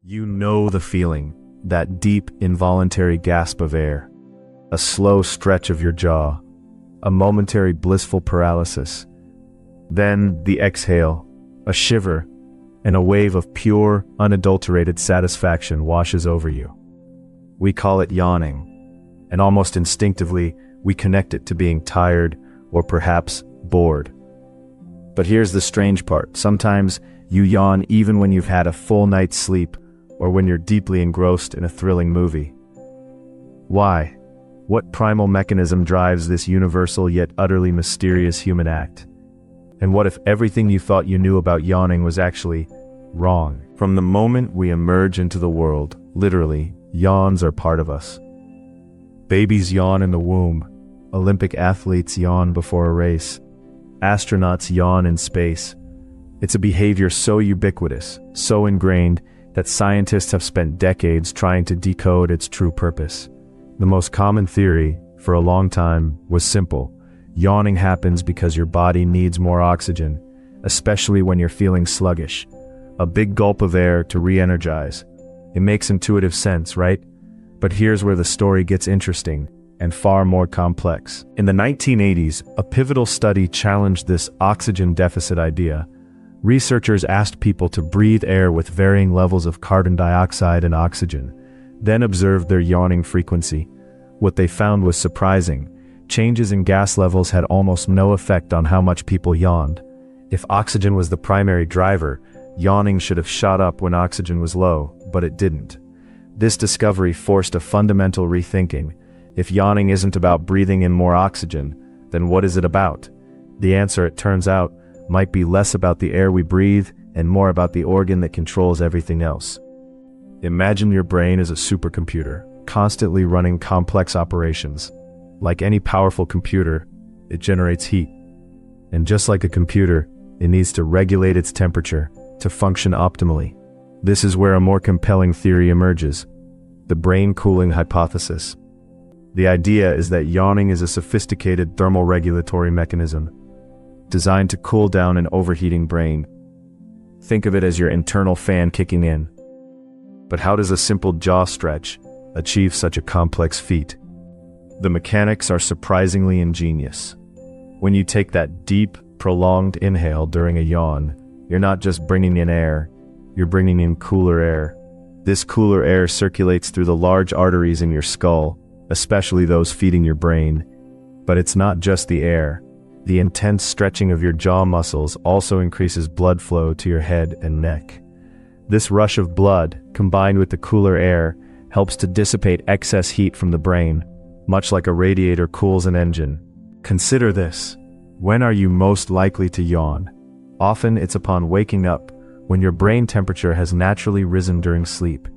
You know the feeling, that deep, involuntary gasp of air, a slow stretch of your jaw, a momentary blissful paralysis. Then the exhale, a shiver, and a wave of pure, unadulterated satisfaction washes over you. We call it yawning, and almost instinctively, we connect it to being tired or perhaps bored. But here's the strange part. Sometimes you yawn even when you've had a full night's sleep or when you're deeply engrossed in a thrilling movie. Why? What primal mechanism drives this universal yet utterly mysterious human act? And what if everything you thought you knew about yawning was actually wrong? From the moment we emerge into the world, literally, yawns are part of us. Babies yawn in the womb. Olympic athletes yawn before a race. Astronauts yawn in space. It's a behavior so ubiquitous, so ingrained, that scientists have spent decades trying to decode its true purpose. The most common theory, for a long time, was simple. Yawning happens because your body needs more oxygen, especially when you're feeling sluggish. A big gulp of air to re-energize. It makes intuitive sense, right? But here's where the story gets interesting and far more complex. In the 1980s, a pivotal study challenged this oxygen deficit idea. Researchers asked people to breathe air with varying levels of carbon dioxide and oxygen, then observed their yawning frequency. What they found was surprising. Changes in gas levels had almost no effect on how much people yawned. If oxygen was the primary driver, yawning should have shot up when oxygen was low, but it didn't. This discovery forced a fundamental rethinking. If yawning isn't about breathing in more oxygen, then what is it about? The answer, it turns out, might be less about the air we breathe and more about the organ that controls everything else. Imagine your brain as a supercomputer, constantly running complex operations. Like any powerful computer, it generates heat. And just like a computer, it needs to regulate its temperature to function optimally. This is where a more compelling theory emerges: the brain cooling hypothesis. The idea is that yawning is a sophisticated thermal regulatory mechanism designed to cool down an overheating brain. Think of it as your internal fan kicking in. But how does a simple jaw stretch achieve such a complex feat? The mechanics are surprisingly ingenious. When you take that deep, prolonged inhale during a yawn, you're not just bringing in air, you're bringing in cooler air. This cooler air circulates through the large arteries in your skull, especially those feeding your brain. But it's not just the air. The intense stretching of your jaw muscles also increases blood flow to your head and neck. This rush of blood, combined with the cooler air, helps to dissipate excess heat from the brain, much like a radiator cools an engine. Consider this. When are you most likely to yawn? Often it's upon waking up, when your brain temperature has naturally risen during sleep,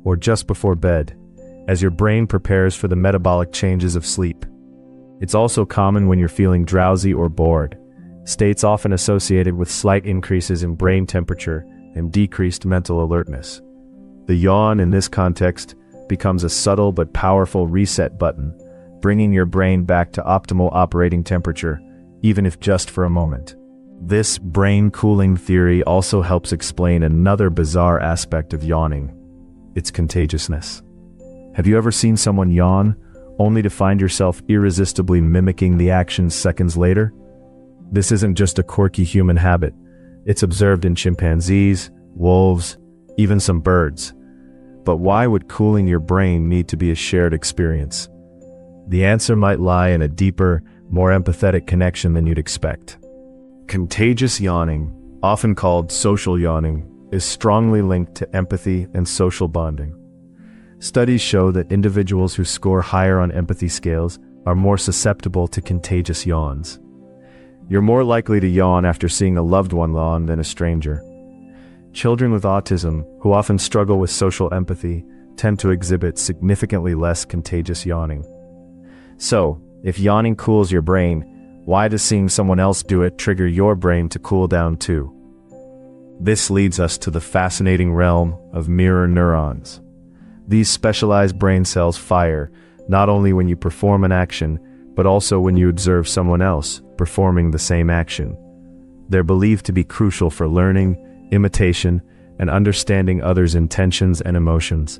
or just before bed, as your brain prepares for the metabolic changes of sleep. It's also common when you're feeling drowsy or bored, states often associated with slight increases in brain temperature and decreased mental alertness. The yawn in this context becomes a subtle but powerful reset button, bringing your brain back to optimal operating temperature, even if just for a moment. This brain cooling theory also helps explain another bizarre aspect of yawning: its contagiousness. Have you ever seen someone yawn, only to find yourself irresistibly mimicking the actions seconds later? This isn't just a quirky human habit. It's observed in chimpanzees, wolves, even some birds. But why would cooling your brain need to be a shared experience? The answer might lie in a deeper, more empathetic connection than you'd expect. Contagious yawning, often called social yawning, is strongly linked to empathy and social bonding. Studies show that individuals who score higher on empathy scales are more susceptible to contagious yawns. You're more likely to yawn after seeing a loved one yawn than a stranger. Children with autism, who often struggle with social empathy, tend to exhibit significantly less contagious yawning. So, if yawning cools your brain, why does seeing someone else do it trigger your brain to cool down too? This leads us to the fascinating realm of mirror neurons. These specialized brain cells fire not only when you perform an action, but also when you observe someone else performing the same action. They're believed to be crucial for learning, imitation, and understanding others' intentions and emotions.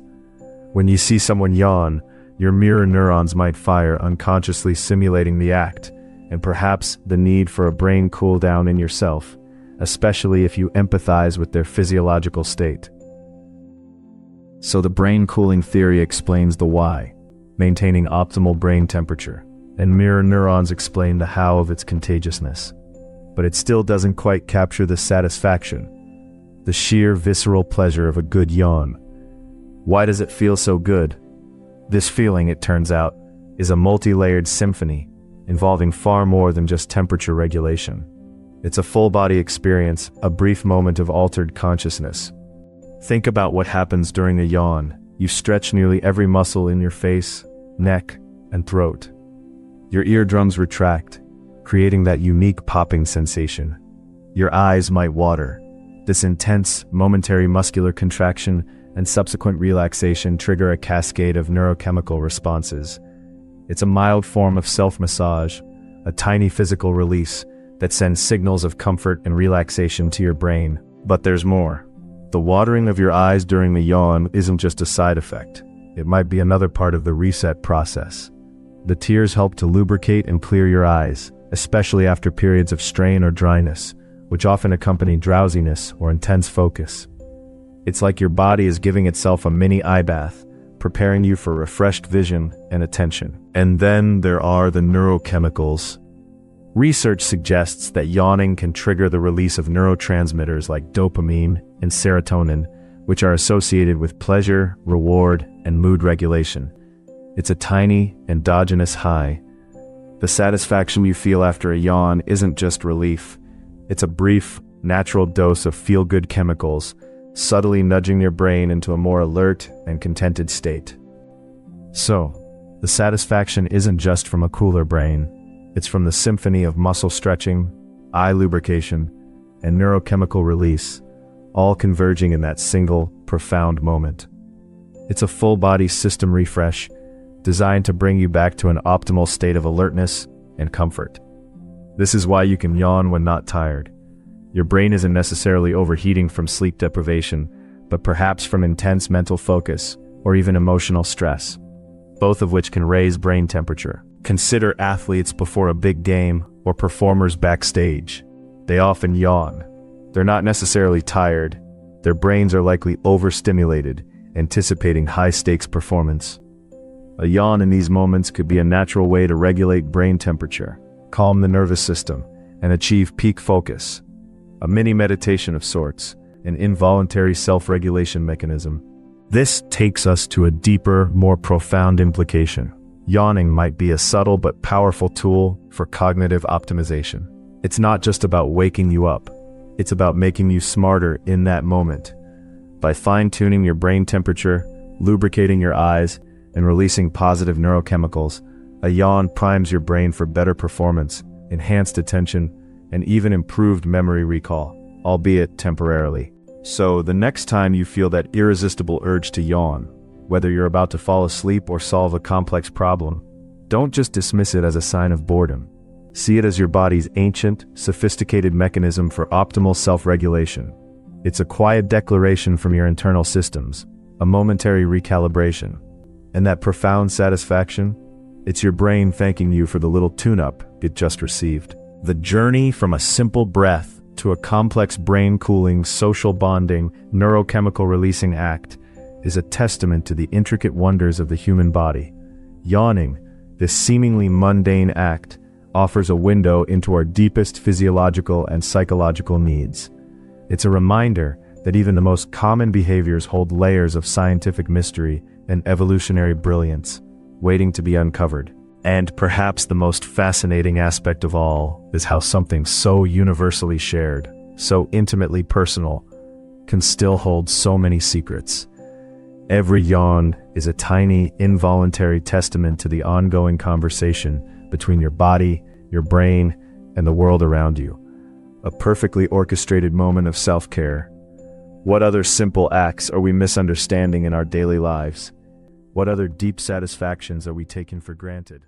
When you see someone yawn, your mirror neurons might fire, unconsciously simulating the act, and perhaps the need for a brain cool down in yourself, especially if you empathize with their physiological state. So the brain cooling theory explains the why, maintaining optimal brain temperature, and mirror neurons explain the how of its contagiousness. But it still doesn't quite capture the satisfaction, the sheer visceral pleasure of a good yawn. Why does it feel so good? This feeling, it turns out, is a multi-layered symphony involving far more than just temperature regulation. It's a full-body experience, a brief moment of altered consciousness. Think about what happens during a yawn. You stretch nearly every muscle in your face, neck, and throat. Your eardrums retract, creating that unique popping sensation. Your eyes might water. This intense, momentary muscular contraction and subsequent relaxation trigger a cascade of neurochemical responses. It's a mild form of self-massage, a tiny physical release that sends signals of comfort and relaxation to your brain. But there's more. The watering of your eyes during the yawn isn't just a side effect. It might be another part of the reset process. The tears help to lubricate and clear your eyes, especially after periods of strain or dryness, which often accompany drowsiness or intense focus. It's like your body is giving itself a mini eye bath, preparing you for refreshed vision and attention. And then there are the neurochemicals. Research suggests that yawning can trigger the release of neurotransmitters like dopamine and serotonin, which are associated with pleasure, reward, and mood regulation. It's a tiny, endogenous high. The satisfaction you feel after a yawn isn't just relief. It's a brief, natural dose of feel-good chemicals, subtly nudging your brain into a more alert and contented state. So, the satisfaction isn't just from a cooler brain. It's from the symphony of muscle stretching, eye lubrication, and neurochemical release, all converging in that single, profound moment. It's a full-body system refresh, designed to bring you back to an optimal state of alertness and comfort. This is why you can yawn when not tired. Your brain isn't necessarily overheating from sleep deprivation, but perhaps from intense mental focus or even emotional stress, both of which can raise brain temperature. Consider athletes before a big game or performers backstage. They often yawn. They're not necessarily tired. Their brains are likely overstimulated, anticipating high-stakes performance. A yawn in these moments could be a natural way to regulate brain temperature, calm the nervous system, and achieve peak focus. A mini meditation of sorts, an involuntary self-regulation mechanism. This takes us to a deeper, more profound implication. Yawning might be a subtle but powerful tool for cognitive optimization. It's not just about waking you up. It's about making you smarter in that moment. By fine-tuning your brain temperature, lubricating your eyes, and releasing positive neurochemicals, a yawn primes your brain for better performance, enhanced attention, and even improved memory recall, albeit temporarily. So the next time you feel that irresistible urge to yawn, whether you're about to fall asleep or solve a complex problem, don't just dismiss it as a sign of boredom. See it as your body's ancient, sophisticated mechanism for optimal self-regulation. It's a quiet declaration from your internal systems, a momentary recalibration. And that profound satisfaction? It's your brain thanking you for the little tune-up it just received. The journey from a simple breath to a complex brain-cooling, social bonding, neurochemical releasing act is a testament to the intricate wonders of the human body. Yawning, this seemingly mundane act, offers a window into our deepest physiological and psychological needs. It's a reminder that even the most common behaviors hold layers of scientific mystery and evolutionary brilliance, waiting to be uncovered. And perhaps the most fascinating aspect of all is how something so universally shared, so intimately personal, can still hold so many secrets. Every yawn is a tiny, involuntary testament to the ongoing conversation between your body, your brain, and the world around you. A perfectly orchestrated moment of self-care. What other simple acts are we misunderstanding in our daily lives? What other deep satisfactions are we taking for granted?